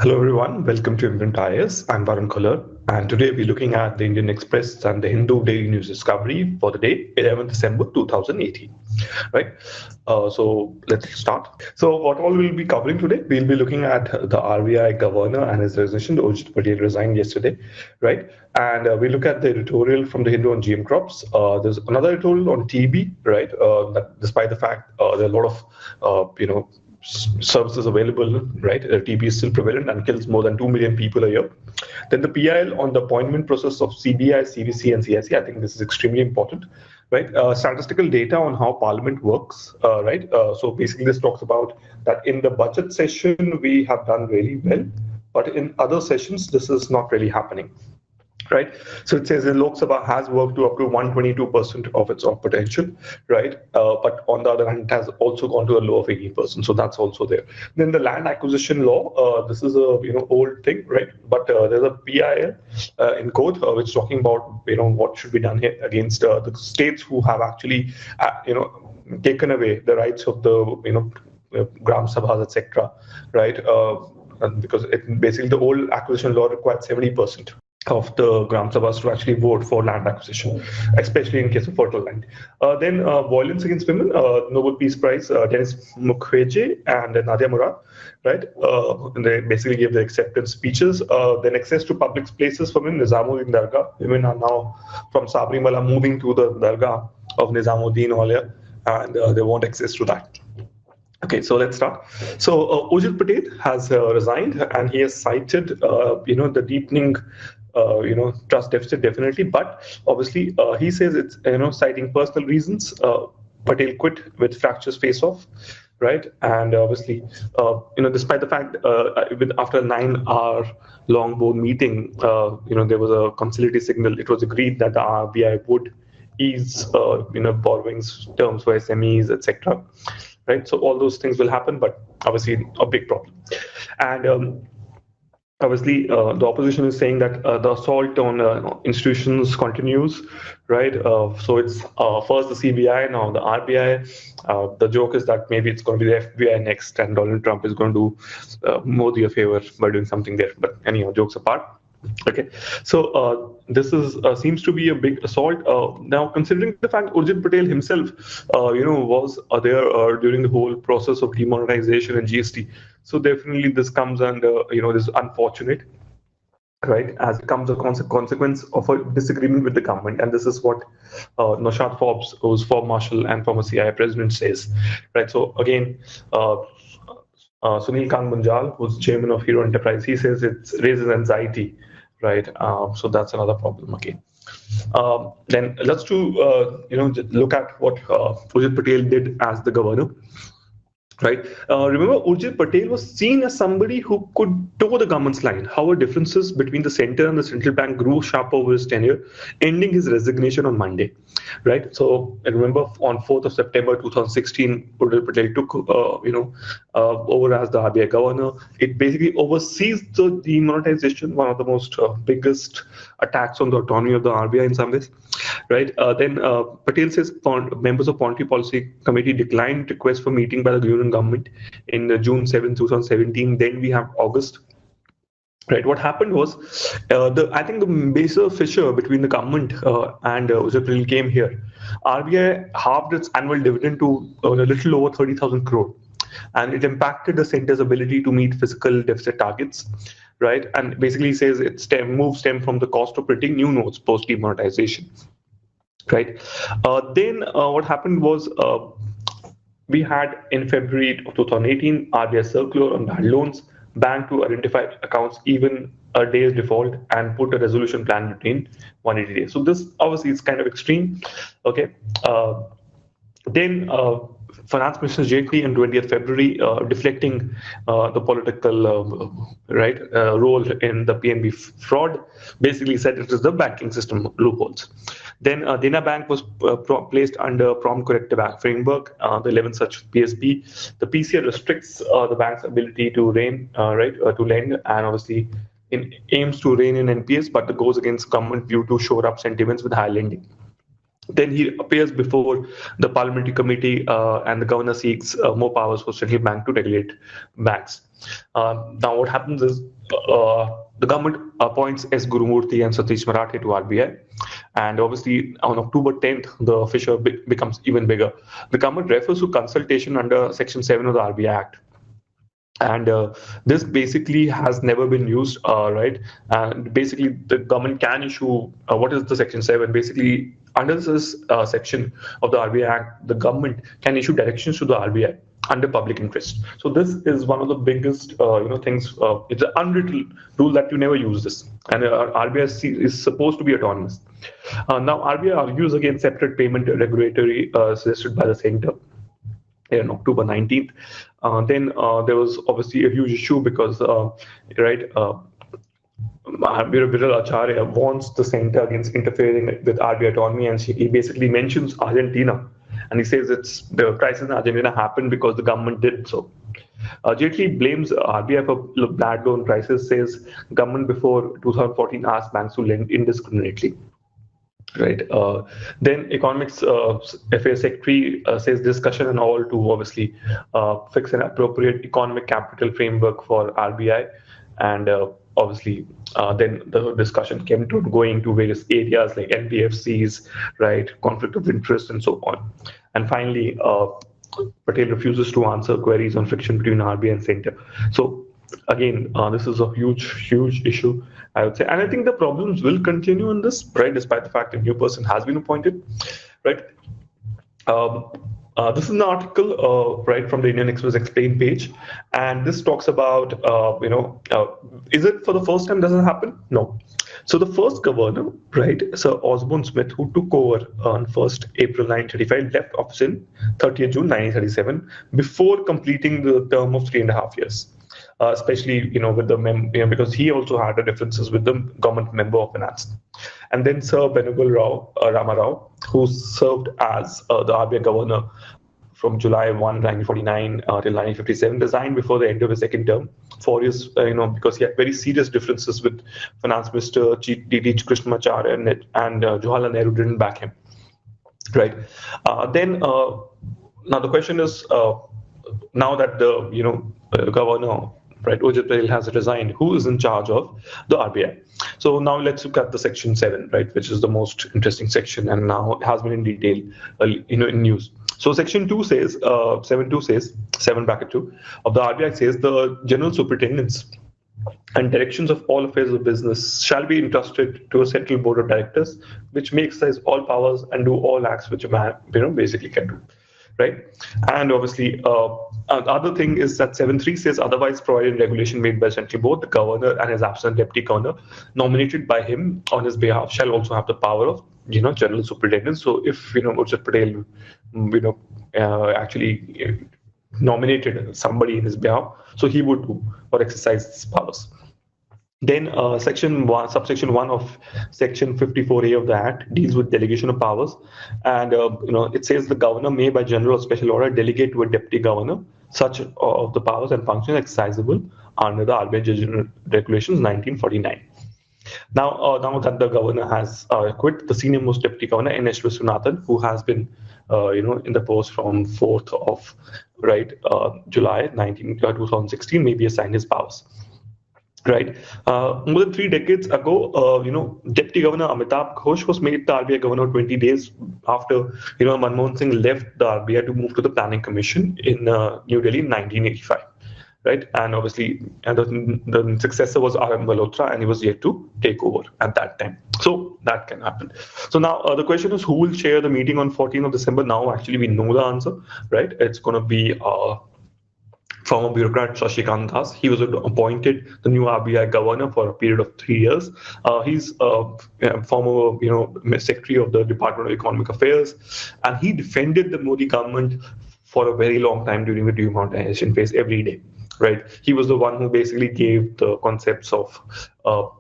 Hello everyone, welcome to IMPRINT IS. I'm Varun Kolar, and today we're looking at the Indian Express and the Hindu Daily News Discovery for the day 11th December 2018. Right, so let's start. So what all we'll be covering today, we'll be looking at the RBI governor and his resignation. Urjit Patel resigned yesterday, right? And we look at the editorial from the Hindu on GM crops. There's another editorial on TB, right? That despite the fact there are a lot of, services available, right? TB is still prevalent and kills more than 2 million people a year. Then the PIL on the appointment process of CBI, CVC, and CIC. I think this is extremely important, right? Statistical data on how Parliament works, right? So basically, this talks about that in the budget session we have done really well, but in other sessions this is not really happening. Right, so it says that Lok Sabha has worked to up to 122% of its own potential, right? But on the other hand, it has also gone to a low of 80%, so that's also there. Then the land acquisition law, this is a old thing, right? But there's a PIL in court which is talking about what should be done here against the states who have actually taken away the rights of the gram sabhas, etc. Right? Because basically the old acquisition law required 70% of the Gram Sabhas to actually vote for land acquisition, especially in case of fertile land. Then violence against women, Nobel Peace Prize, Denis Mukwege and Nadia Murad, right? And they basically gave the acceptance speeches. Then access to public places for women, Nizamuddin Dargah. Women are now from Sabrimala moving to the Dargah of Nizamuddin Aulia, and they want access to that. Okay, so let's start. So Urjit Patel has resigned, and he has cited, the deepening, trust deficit definitely, but obviously he says it's citing personal reasons. Patel quit with fractures face off, right? And obviously, despite the fact after a 9-hour long board meeting, there was a conciliatory signal. It was agreed that the RBI would ease, borrowings terms for SMEs, etc. Right, so all those things will happen, but obviously a big problem. And obviously, the opposition is saying that the assault on institutions continues, right? So it's first the CBI, now the RBI. The joke is that maybe it's going to be the FBI next, and Donald Trump is going to do Modi a favor by doing something there. But anyhow, jokes apart. Okay, so this is seems to be a big assault. Now, considering the fact Urjit Patel himself, was there during the whole process of demonetization and GST, so definitely this comes under this is unfortunate, right? As it comes a consequence of a disagreement with the government, and this is what Naushad Forbes, who's former marshal and former CIA president, says, right? So again. Sunil Khan Munjal, who's chairman of Hero Enterprise, he says it raises anxiety, right? So that's another problem again. Then let's look at what Urjit Patel did as the governor. Right. Remember, Urjit Patel was seen as somebody who could toe the government's line. However, differences between the center and the central bank grew sharp over his tenure, ending his resignation on Monday. Right. So, I remember on 4th of September 2016, Urjit Patel took, over as the RBI governor. It basically oversees the demonetization, one of the most biggest attacks on the autonomy of the RBI in some ways. Right. Then Patel says members of Monetary Policy Committee declined requests for meeting by the Union government in June 7, 2017. Then we have August. Right. What happened was, I think the major fissure between the government and Urjit Patel came here. RBI halved its annual dividend to a little over 30,000 crore, and it impacted the center's ability to meet fiscal deficit targets. Right, and basically says it moves stem from the cost of printing new notes post demonetization. Right. Then what happened was we had in February of 2018 RBI circular on bad loans, bank to identify accounts even a day's default and put a resolution plan between 180 days. So this obviously is kind of extreme. Okay. Then Finance Minister Jaitley on 20th February, deflecting the political role in the PNB fraud, basically said it is the banking system loopholes. Then Dena Bank was placed under Prompt Corrective Act framework, the 11th such PSB. The PCA restricts the bank's ability to lend, and obviously aims to rein in NPS, but it goes against government view to shore up sentiments with high lending. Then he appears before the parliamentary committee, and the governor seeks more powers for central bank to regulate banks. Now, what happens is the government appoints S. Gurumurthy and Satish Marathe to RBI, and obviously on October 10th, the fissure becomes even bigger. The government refers to consultation under Section 7 of the RBI Act. And this basically has never been used, right? And basically, the government can issue what is the Section 7? Basically, under this section of the RBI Act, the government can issue directions to the RBI under public interest. So this is one of the biggest, things. It's an unwritten rule that you never use this, and RBI is supposed to be autonomous. Now, RBI argues against separate payment regulatory suggested by the center in October 19th. Then there was obviously a huge issue because, Viral Acharya warns the center against interfering with RBI autonomy, and he basically mentions Argentina, and he says the crisis in Argentina happened because the government did so. Jaitley blames RBI for bad loan crisis, says government before 2014 asked banks to lend indiscriminately. Right. Then Economics Affairs Secretary says discussion and all to obviously fix an appropriate economic capital framework for RBI, and obviously then the discussion came to going to various areas like NBFCs, right, conflict of interest, and so on. And finally, Patel refuses to answer queries on friction between RBI and center. So again, this is a huge issue, I would say, and I think the problems will continue in this, right, despite the fact a new person has been appointed, right. This is an article, right, from the Indian Express Explain page, and this talks about, is it for the first time does it happen? No. So the first governor, right, Sir Osborne Smith, who took over on 1st April 1935, left office in 30th June 1937 before completing the term of 3.5 years. Especially, with the because he also had differences with the government member of finance. And then Sir Benugal Rama Rao, who served as the RBI governor from July 1, 1949 till 1957, resigned before the end of his second term, 4 years, because he had very serious differences with Finance Minister D.D. Krishnamacharya, and Jawaharlal Nehru didn't back him. Right. Then, now the question is, now that the governor, right, Ujjwal Patel has resigned, who is in charge of the RBI? So now let's look at the Section 7, right, which is the most interesting section, and now it has been in detail, in news. So Section 2 says, 7.2 says, 7(2) of the RBI says the general superintendents and directions of all affairs of business shall be entrusted to a central board of directors, which may exercise all powers and do all acts which a man, basically can do. Right, and obviously, the other thing is that 7.3 says otherwise provided regulation made by central board, the governor and his absent deputy governor nominated by him on his behalf shall also have the power of general superintendent. So if Ujjwal Patel actually nominated somebody in his behalf, so he would do or exercise his powers. Then subsection 1 of Section 54A of the Act deals with delegation of powers, and it says the governor may, by general or special order, delegate to a deputy governor such of the powers and functions exercisable under the RBI General Regulations 1949. Now that the governor has quit, the senior most deputy governor N.S. Viswanathan, who has been in the post from 4th of July 2016, may be assigned his powers. Right. More than 3 decades ago, Deputy Governor Amitabh Ghosh was made the RBI governor 20 days after, Manmohan Singh left the RBI to move to the Planning Commission in New Delhi in 1985. Right. And obviously, the successor was R.M. Malhotra, and he was yet to take over at that time. So that can happen. So now the question is, who will chair the meeting on 14th of December? Now, actually, we know the answer. Right. It's going to be former bureaucrat Shashikant Das. He was appointed the new RBI governor for a period of 3 years. He's former, secretary of the Department of Economic Affairs, and he defended the Modi government for a very long time during the demonetization phase every day. Right, he was the one who basically gave the concepts of,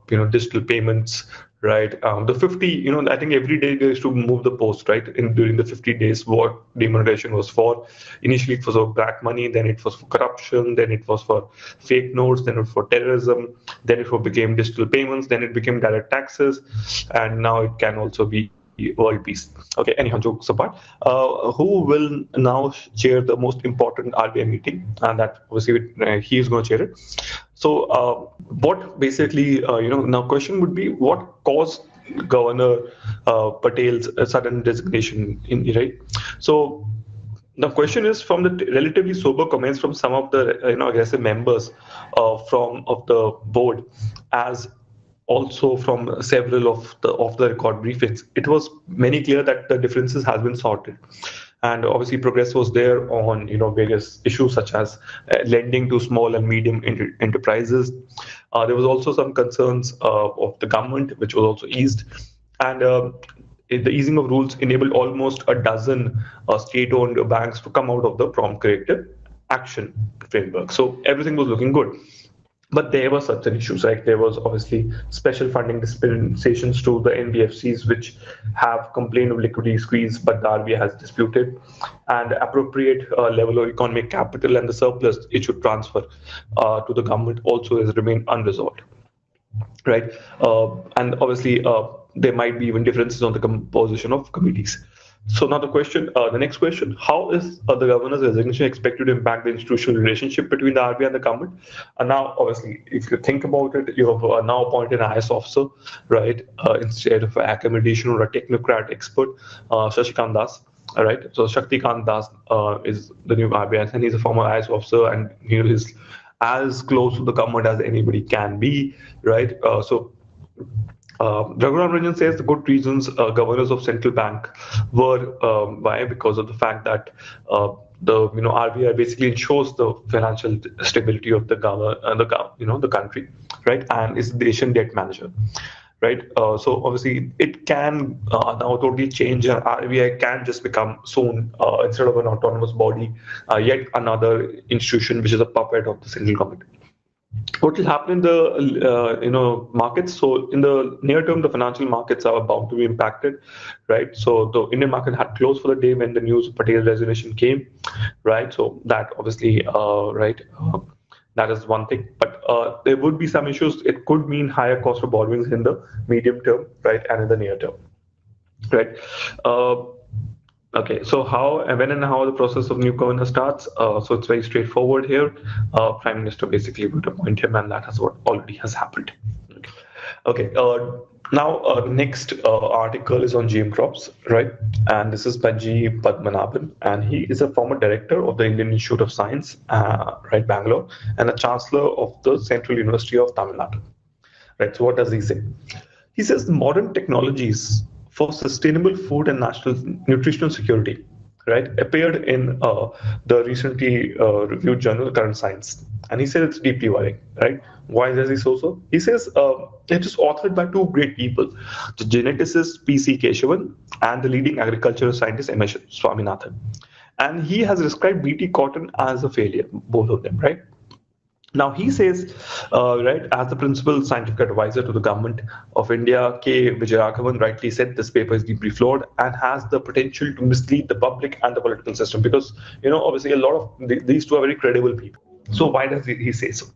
digital payments. Right, the 50, I think every day they used to move the post, right, during the 50 days what demonetization was for. Initially it was for black money, then it was for corruption, then it was for fake notes, then it was for terrorism, then it became digital payments, then it became direct taxes, and now it can also be world peace. Okay, anyhow, jokes apart, who will now chair the most important RBI meeting? And that obviously he is going to chair it. So what basically, now question would be, what caused Governor Patel's sudden resignation, right? So the question is, from the relatively sober comments from some of the aggressive members of the board, as also from several of the record briefings, it was many clear that the differences has been sorted. And obviously progress was there on various issues such as lending to small and medium enterprises. There was also some concerns of the government, which was also eased. And the easing of rules enabled almost a dozen state-owned banks to come out of the prompt corrective action framework. So everything was looking good. But there were certain issues, like there was obviously special funding dispensations to the NBFCs, which have complained of liquidity squeeze, but the RBI has disputed, and appropriate level of economic capital and the surplus it should transfer to the government also has remained unresolved, right? And obviously there might be even differences on the composition of committees. So now the next question, how is the governor's resignation expected to impact the institutional relationship between the RBI and the government? And now, obviously, if you think about it, you have now appointed an IS officer, right, instead of an accommodation or a technocrat expert, Shashikant Das, right? So Shaktikant Das is the new RBI, and he's a former IS officer, and he is as close to the government as anybody can be, right? Raghuram Ranjan says the good reasons governors of central bank were why, because of the fact that the RBI basically ensures the financial stability of the the country, right, and is the Asian debt manager, right? So obviously it can now totally change, and RBI can just become soon instead of an autonomous body, yet another institution which is a puppet of the central government. What will happen in the markets? So in the near term, the financial markets are bound to be impacted, right? So the Indian market had closed for the day when the news of Patel's resignation came, right? So that obviously, that is one thing. But there would be some issues. It could mean higher cost of borrowings in the medium term, right, and in the near term, right? Okay, so when and how the process of new governor starts? So it's very straightforward here. Prime Minister basically would appoint him, and that is what already has happened. Okay, now the next article is on GM crops, right? And this is by G. Padmanabhan, and he is a former director of the Indian Institute of Science, right, Bangalore, and a chancellor of the Central University of Tamil Nadu. Right. So what does he say? He says modern technologies for sustainable food and national nutritional security, right, appeared in the recently reviewed journal Current Science. And he said it's deeply worrying, right? Why does he say so? He says it is authored by two great people, the geneticist P.C. Keshavan and the leading agricultural scientist M.S. Swaminathan. And he has described BT cotton as a failure, both of them, right? Now he says, right, as the principal scientific advisor to the government of India, K. Vijayaraghavan rightly said this paper is deeply flawed and has the potential to mislead the public and the political system, because obviously a lot of these two are very credible people. So why does he say so?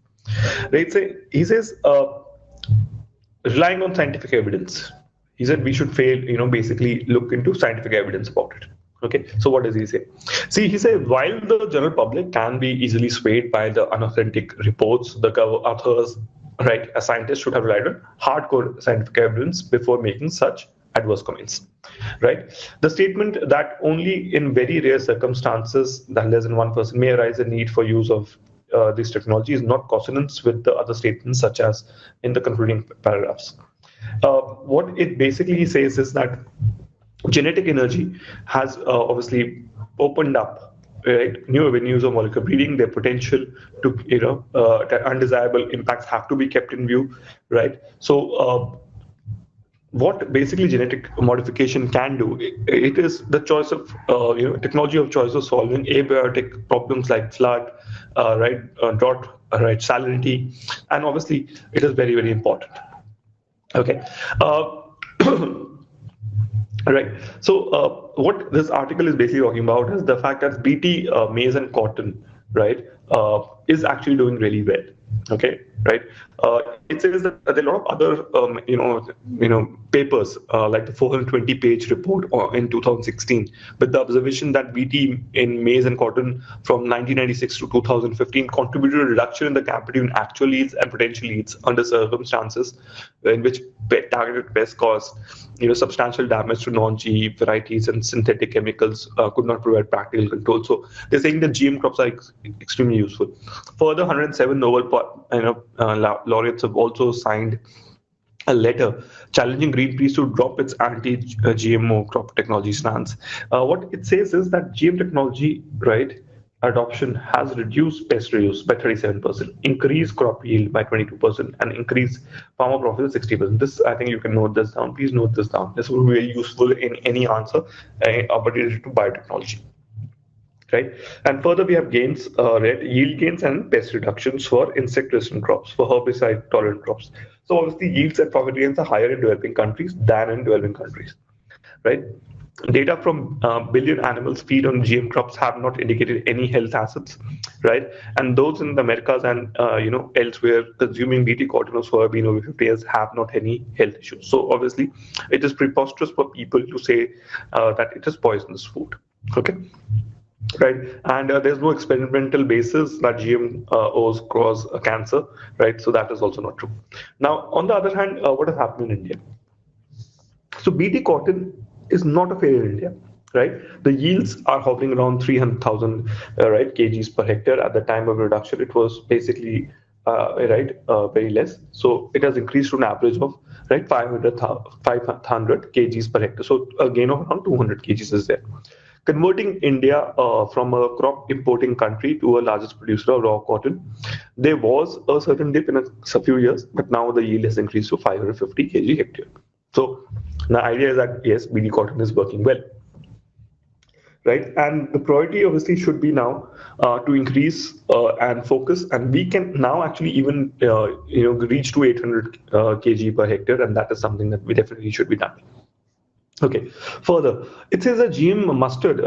Right? He says relying on scientific evidence. He said we should basically look into scientific evidence about it. Okay, so what does he say? See, he said, while the general public can be easily swayed by the unauthentic reports, the authors, right, as scientists should have relied on hardcore scientific evidence before making such adverse comments, right? The statement that only in very rare circumstances, that less than 1%, may arise a need for use of this technology is not consonant with the other statements, such as in the concluding paragraphs. What it basically says is that genetic energy has obviously opened up, right, new avenues of molecular breeding. Their potential to undesirable impacts have to be kept in view, right? So what basically genetic modification can do, it is the choice of technology of choice of solving abiotic problems like flood, right, drought, right, salinity, and obviously it is very, very important. Okay. Right. So what this article is basically talking about is the fact that BT, maize and cotton, right, is actually doing really well. Okay. right? It says that there are a lot of other, papers like the 420-page report in 2016, with the observation that BT in maize and cotton from 1996 to 2015 contributed a reduction in the gap between actual yields and potential yields under circumstances in which targeted pests caused, substantial damage to non-GE varieties, and synthetic chemicals could not provide practical control. So they're saying that GM crops are extremely useful. Further, 107 Nobel laureates have also signed a letter challenging Greenpeace to drop its anti-GMO crop technology stance. What it says is that GM technology, right, adoption has reduced pest reuse by 37%, increased crop yield by 22%, and increased farmer profit by 60%. This, I think you can note this down. Please note this down. This will be very useful in any answer related to biotechnology. Right, and further we have gains, yield gains and pest reductions for insect-resistant crops, for herbicide-tolerant crops. So obviously, yields and profit gains are higher in developing countries than in developing countries. Right, data from billion animals feed on GM crops have not indicated any health assets. Right, and those in the Americas and elsewhere consuming BT cotton or soybean over 50 years have not any health issues. So obviously, it is preposterous for people to say that it is poisonous food. Okay. Right, and there's no experimental basis that GMOs cause cancer, right? So that is also not true. Now, on the other hand, what has happened in India? So BT cotton is not a failure in India, right? The yields are hovering around 300,000 kgs per hectare. At the time of reduction, it was basically very less. So it has increased to an average of 500 kgs per hectare. So a gain of around 200 kgs is there. Converting India from a crop importing country to a largest producer of raw cotton, there was a certain dip in a few years, but now the yield has increased to 550 kg hectare. So the idea is that yes, BT cotton is working well, right? And the priority obviously should be now to increase and focus, and we can now actually even reach to 800 kg per hectare, and that is something that we definitely should be done. Okay. Further, it says that GM mustard,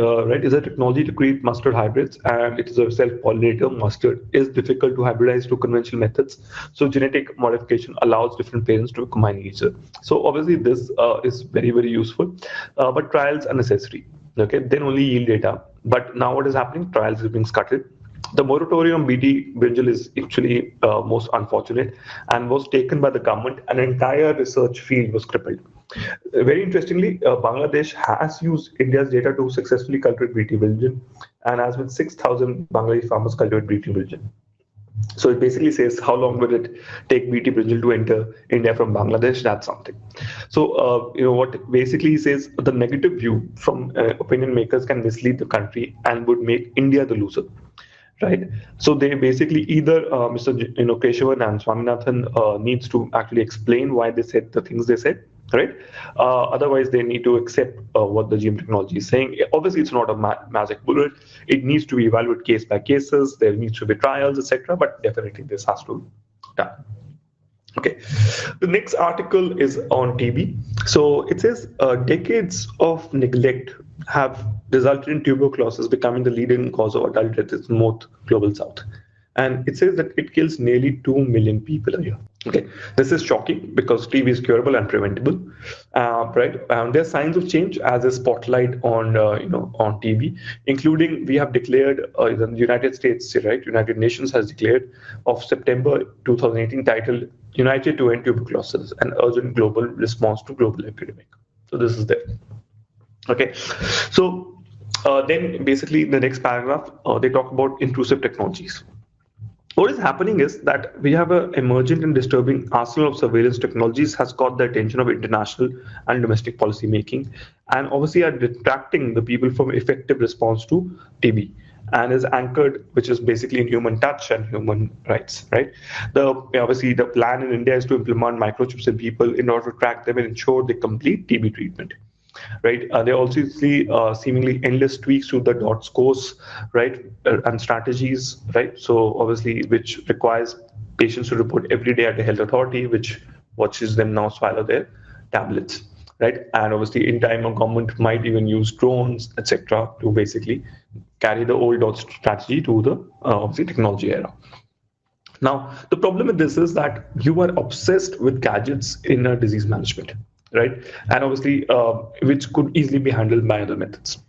is a technology to create mustard hybrids, and it is a self-pollinator. Mustard is difficult to hybridize to conventional methods, so genetic modification allows different parents to combine each other. So obviously, this is very, very useful, but trials are necessary. Okay, then only yield data. But now what is happening? Trials are being scuttled. The moratorium BT brinjal is actually most unfortunate and was taken by the government. An entire research field was crippled. Very interestingly, Bangladesh has used India's data to successfully cultivate BT brinjal, and has with 6,000 Bangladeshi farmers cultivate BT brinjal. So it basically says how long will it take BT brinjal to enter India from Bangladesh? That's something. So what basically says, the negative view from opinion makers can mislead the country and would make India the loser. Right, so they basically either Mr. Keshavan and Swaminathan needs to actually explain why they said the things they said, right? Otherwise, they need to accept what the GM technology is saying. Obviously, it's not a magic bullet. It needs to be evaluated case by cases. There needs to be trials, etc. But definitely, this has to be done. Okay, the next article is on TB. So it says decades of neglect have resulted in tuberculosis becoming the leading cause of adult deaths in most global south. And it says that it kills nearly 2 million people a year. Okay, this is shocking because TB is curable and preventable, right? There are signs of change as a spotlight on on TB, including we have declared the United States, right? United Nations has declared of September 2018 titled "United to End Tuberculosis: An Urgent Global Response to Global Epidemic." So this is there. Okay, so then basically in the next paragraph they talk about intrusive technologies. What is happening is that we have an emergent and disturbing arsenal of surveillance technologies has caught the attention of international and domestic policy making, and obviously are detracting the people from effective response to TB, and is anchored, which is basically in human touch and human rights, right? Obviously the plan in India is to implement microchips in people in order to track them and ensure they complete TB treatment. Right, they also see seemingly endless tweaks to the DOT scores, right, and strategies, right. So obviously, which requires patients to report every day at the health authority, which watches them now swallow their tablets, right. And obviously, in time, a government might even use drones, etc., to basically carry the old DOT strategy to the obviously technology era. Now, the problem with this is that you are obsessed with gadgets in disease management, right? And obviously, which could easily be handled by other methods.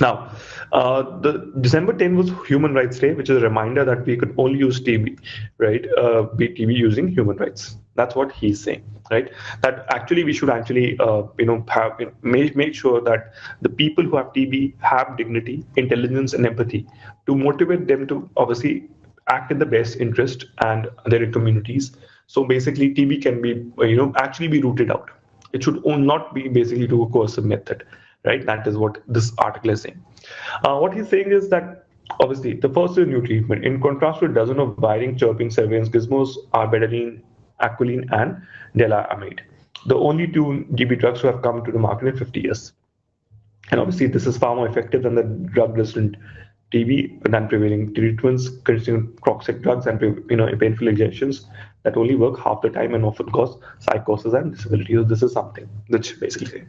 Now, the December 10 was Human Rights Day, which is a reminder that we could only use TB, right? Beat TB using human rights. That's what he's saying, right? That actually we should actually, have make sure that the people who have TB have dignity, intelligence, and empathy to motivate them to obviously act in the best interest and their communities. So basically, TB can be, actually be rooted out. It should not be basically to a coercive method, right? That is what this article is saying. What he's saying is that obviously the first is new treatment. In contrast to a dozen of wiring, chirping, surveillance gizmos are betadine, acrolein, and delamide, the only two GB drugs to have come to the market in 50 years. And obviously, this is far more effective than the drug-resistant TB than prevailing treatments, consisting toxic drugs and painful injections that only work half the time and often cause psychosis and disability. So this is something which basically.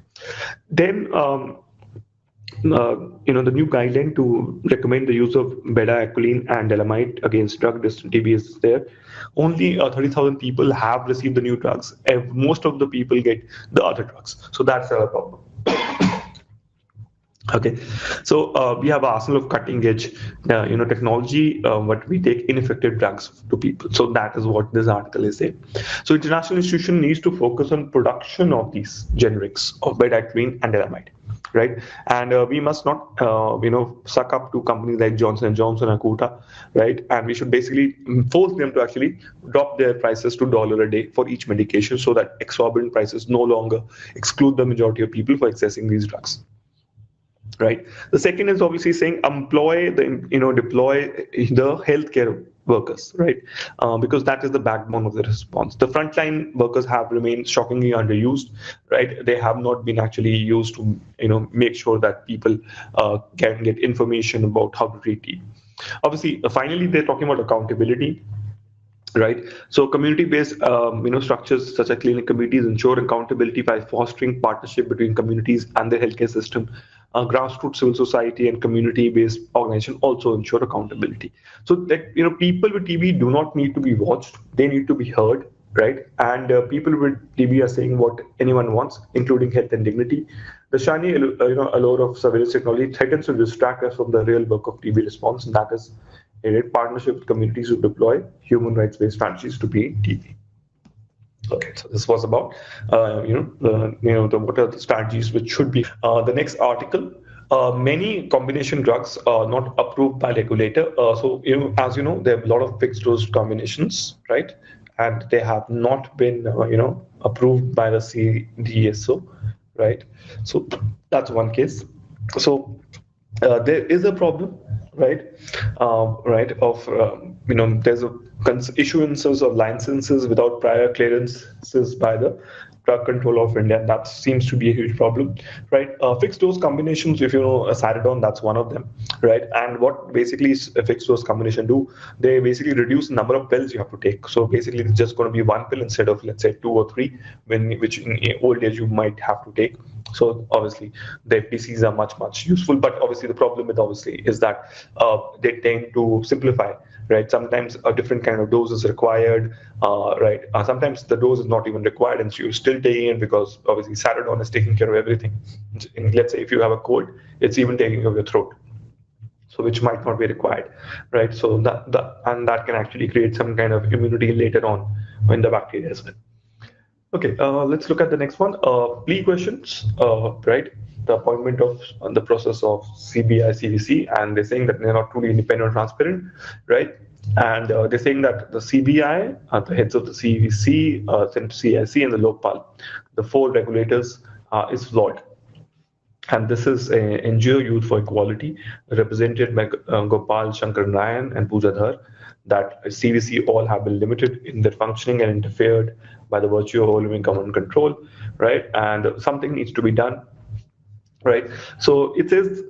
Then the new guideline to recommend the use of beta-acrolein and delamide against drug-resistant TB is there. Only 30,000 people have received the new drugs. Most of the people get the other drugs. So that's a problem. Okay, so we have an arsenal of cutting-edge, technology, but we take ineffective drugs to people. So that is what this article is saying. So international institution needs to focus on production of these generics of beta-acrolein and delamide, right? And we must not, suck up to companies like Johnson & Johnson and Kuta, right? And we should basically force them to actually drop their prices to $1 a day for each medication, so that exorbitant prices no longer exclude the majority of people for accessing these drugs. Right. The second is obviously saying deploy the healthcare workers, right? Because that is the backbone of the response. The frontline workers have remained shockingly underused, right? They have not been actually used to, make sure that people can get information about how to treat TB. Obviously, finally, they're talking about accountability. Right. So community-based, structures such as clinic committees ensure accountability by fostering partnership between communities and the healthcare system. Grassroots civil society and community-based organization also ensure accountability. So that, people with TB do not need to be watched; they need to be heard, right? And people with TB are saying what anyone wants, including health and dignity. The shiny, allure of surveillance technology threatens to distract us from the real work of TB response, and that is a partnership with communities who deploy human rights-based strategies to beat TB. Okay, so this was about what are the strategies which should be. The next article. Many combination drugs are not approved by regulator. So as you know, there are a lot of fixed dose combinations, right? And they have not been approved by the CDSO, right? So that's one case. So there is a problem, right? There's issuances of licenses without prior clearances by the Drug Control of India. That seems to be a huge problem, right? Fixed dose combinations, if you know Saridon, that's one of them, right? And what basically a fixed dose combination do? They basically reduce the number of pills you have to take. So basically, it's just going to be one pill instead of, let's say, 2 or 3, which in old age you might have to take. So obviously, the FDCs are much useful, but obviously the problem with is that they tend to simplify. Right, sometimes a different kind of dose is required. Right, sometimes the dose is not even required, and so you're still taking it because obviously Saridon is taking care of everything. Let's say if you have a cold, it's even taking care of your throat, so which might not be required, right? So that can actually create some kind of immunity later on when the bacteria is in. Okay, let's look at the next one. Plea questions, right? The appointment of the process of CBI CVC, and they're saying that they're not truly independent or transparent, right? And they're saying that the CBI, the heads of the CVC, CIC, and the Lokpal, the 4 regulators, is flawed. And this is a NGO Youth for Equality, represented by Gopal Shankar Nayan and Pooja Dhar, that CVC all have been limited in their functioning and interfered by the virtue of overwhelming government control, right? And something needs to be done. Right. So it says,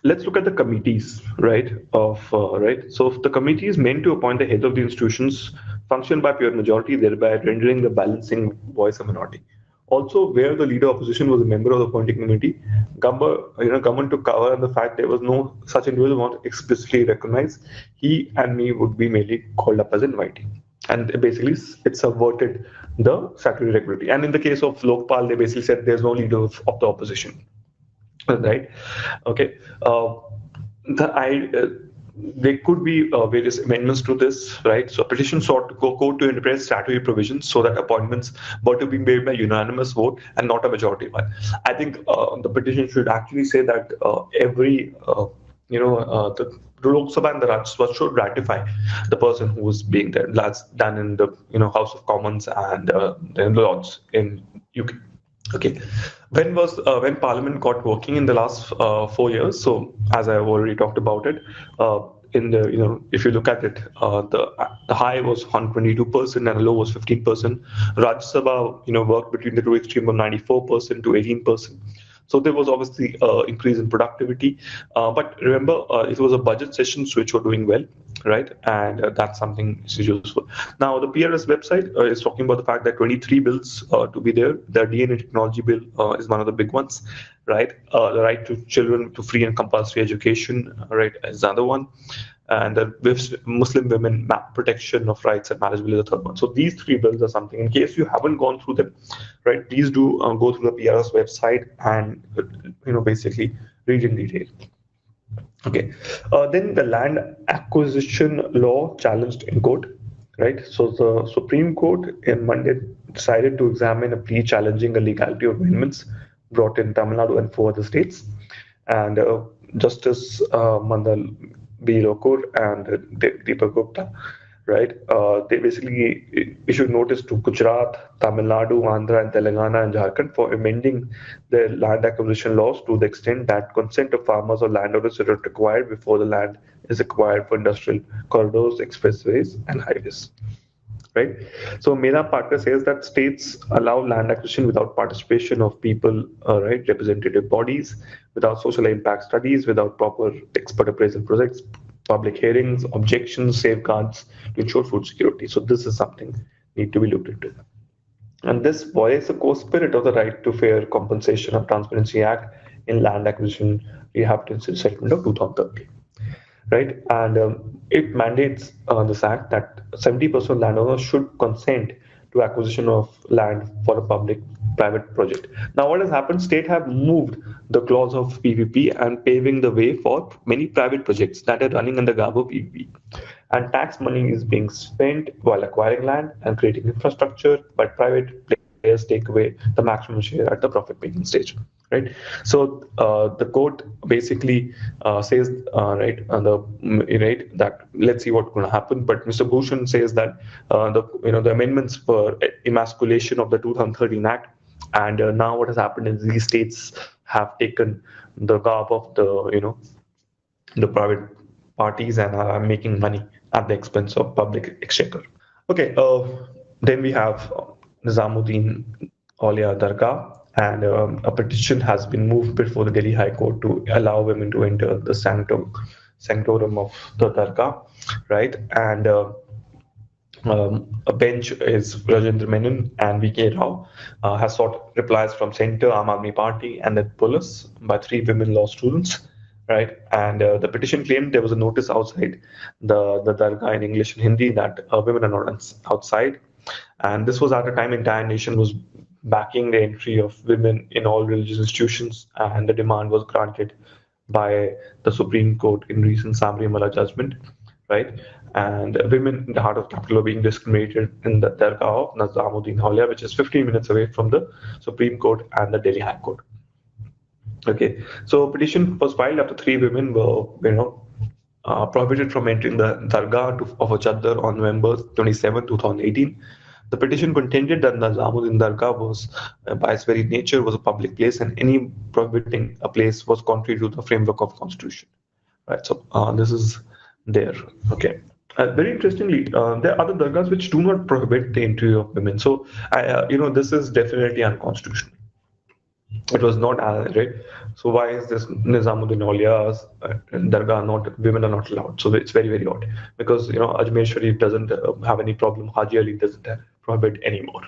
let's look at the committees, right? Right. So if the committee is meant to appoint the head of the institutions, function by pure majority, thereby rendering the balancing voice a minority. Also, where the leader opposition was a member of the appointing committee, government took cover and the fact there was no such individual not explicitly recognized, he and me would be merely called up as invitee. And basically, it subverted the statutory regularity. And in the case of Lokpal, they basically said there's no leader of the opposition, right? Okay. The I There could be various amendments to this, right? So a petition sought to go to interpret statutory provisions so that appointments were to be made by unanimous vote and not a majority one. I think the petition should actually say that every the Lok Sabha and the Rajya Sabha should ratify the person who was being there. That's done in the House of Commons and the Lords in UK. Okay, when Parliament got working in the last 4 years? So as I've already talked about it, in the if you look at it, the high was 122% and the low was 15%. Rajya Sabha worked between the two extremes of 94% to 18%. So there was obviously increase in productivity, but remember it was a budget sessions which were doing well, right? And that's something which is useful. Now the PRS website is talking about the fact that 23 bills to be there. The DNA technology bill is one of the big ones, right? The right to children to free and compulsory education, right, is another one. And the Muslim women protection of rights and marriage bill is the third one. So these three bills are something. In case you haven't gone through them, right, please do go through the PRS website and basically read in detail. Okay, then the land acquisition law challenged in court, right? So the Supreme Court in Monday decided to examine a plea challenging the legality of amendments brought in Tamil Nadu and 4 other states, and Justice Mandal B. Lokur and Deepak Gupta, right? They basically issued notice to Gujarat, Tamil Nadu, Andhra, and Telangana and Jharkhand for amending their land acquisition laws to the extent that consent of farmers or landowners is required before the land is acquired for industrial corridors, expressways, and highways. Right. So Mera Partner says that states allow land acquisition without participation of people, right, representative bodies, without social impact studies, without proper expert appraisal projects, public hearings, objections, safeguards to ensure food security. So this is something need to be looked into. And this violates the core spirit of the Right to Fair Compensation of Transparency Act in Land Acquisition Rehabilitation Settlement of 2013. Right, and it mandates this act that 70% landowners should consent to acquisition of land for a public-private project. Now, what has happened? State have moved the clause of PPP and paving the way for many private projects that are running under garb of PPP. And tax money is being spent while acquiring land and creating infrastructure, but private players take away the maximum share at the profit-making stage. Right. So the court basically says, that let's see what's going to happen. But Mr. Bhushan says that the amendments for emasculation of the 2013 Act, and now what has happened is these states have taken the garb of the private parties and are making money at the expense of public exchequer. Okay. Then we have Nizamuddin Dargah. And a petition has been moved before the Delhi High Court to allow women to enter the sanctorum of the Dargah, right? And a bench is Rajendra Menon and V.K. Rao has sought replies from Centre, Aam Aadmi Party, and the police by 3 women law students, right? And the petition claimed there was a notice outside the Dargah in English and Hindi that women are not outside. And this was at a time entire nation was backing the entry of women in all religious institutions, and the demand was granted by the Supreme Court in recent Sabarimala judgment, right? And women in the heart of capital are being discriminated in the Dargah of Nizamuddin Dargah, which is 15 minutes away from the Supreme Court and the Delhi High Court. Okay, so a petition was filed after 3 women were, prohibited from entering the Dargah of a Chadar on November 27, 2018. The petition contended that Nizamuddin Dargah was, by its very nature, was a public place, and any prohibiting a place was contrary to the framework of Constitution. Right. So this is there. Okay. Very interestingly, there are other dargahs which do not prohibit the entry of women. So, this is definitely unconstitutional. It was not right. So why is this Nizamuddin Aulia's Dargah women are not allowed? So it's very, very odd, because Ajmer Sharif doesn't have any problem. Haji Ali doesn't prohibit anymore.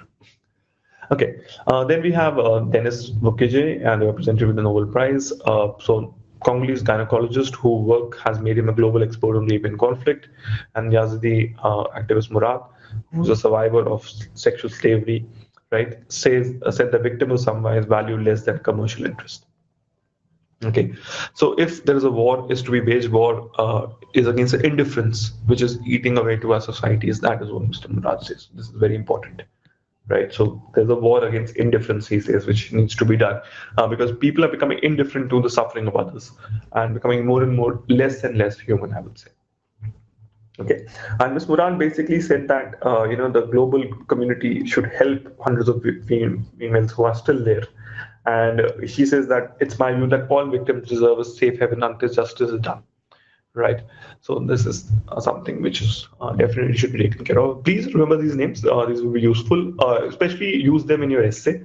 Okay, then we have Denis Mukwege, and representative with the Nobel Prize. So Congolese gynecologist who has made him a global expert on rape and conflict, and Yazidi activist Murad, who's a survivor of sexual slavery, right? Said the victim of someone is valued less than commercial interest. Okay, so if there is a war is to be waged, war is against the indifference which is eating away to our societies. That is what Mr. Murad says. This is very important, right? So there's a war against indifference, he says, which needs to be done because people are becoming indifferent to the suffering of others and becoming more and more less and less human, I would say. Okay, and Ms. Moran basically said that the global community should help hundreds of females who are still there, and she says that it's my view that all victims deserve a safe haven until justice is done. Right. So this is something which is definitely should be taken care of. Please remember these names. These will be useful. Especially use them in your essay.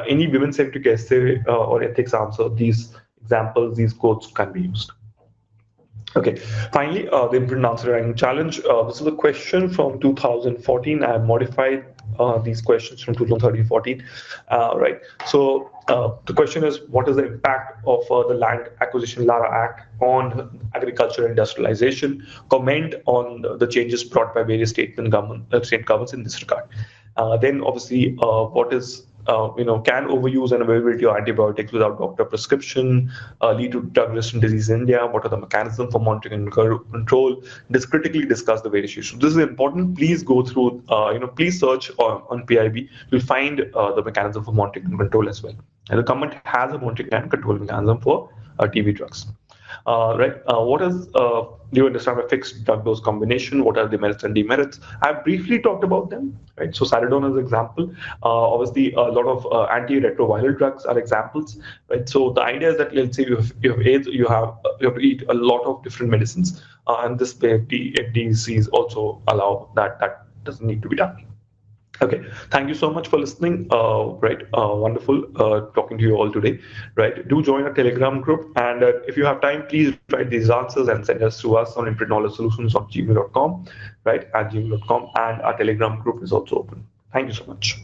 Any women-centric essay or ethics answer, these examples, these quotes can be used. Okay, finally, the IMPRINT answer writing challenge. This is a question from 2014. I have modified these questions from 2013-14. Right. So the question is, what is the impact of the Land Acquisition Lara Act on agriculture and industrialization? Comment on the changes brought by various state governments in this regard. Then, obviously, what is can overuse and availability of antibiotics without doctor prescription lead to drug-resistant disease in India? What are the mechanisms for monitoring and control? Critically discuss the various issues. This is important. Please go through, please search on PIB. You'll find the mechanism for monitoring and control as well. And the government has a monitoring and control mechanism for TB drugs. Right. What is, do you understand a fixed drug dose combination? What are the merits and demerits? I briefly talked about them. Right. So Saridon is an example. Obviously, a lot of antiretroviral drugs are examples. Right. So the idea is that, let's say you have AIDS, you have to eat a lot of different medicines, and this way FDCs also allow that. That doesn't need to be done. Okay, thank you so much for listening. Wonderful talking to you all today. Right, do join our Telegram group, and if you have time, please write these answers and send us to us on imprintKnowledgeSolutions@gmail.com, right, at gmail.com, and our Telegram group is also open. Thank you so much.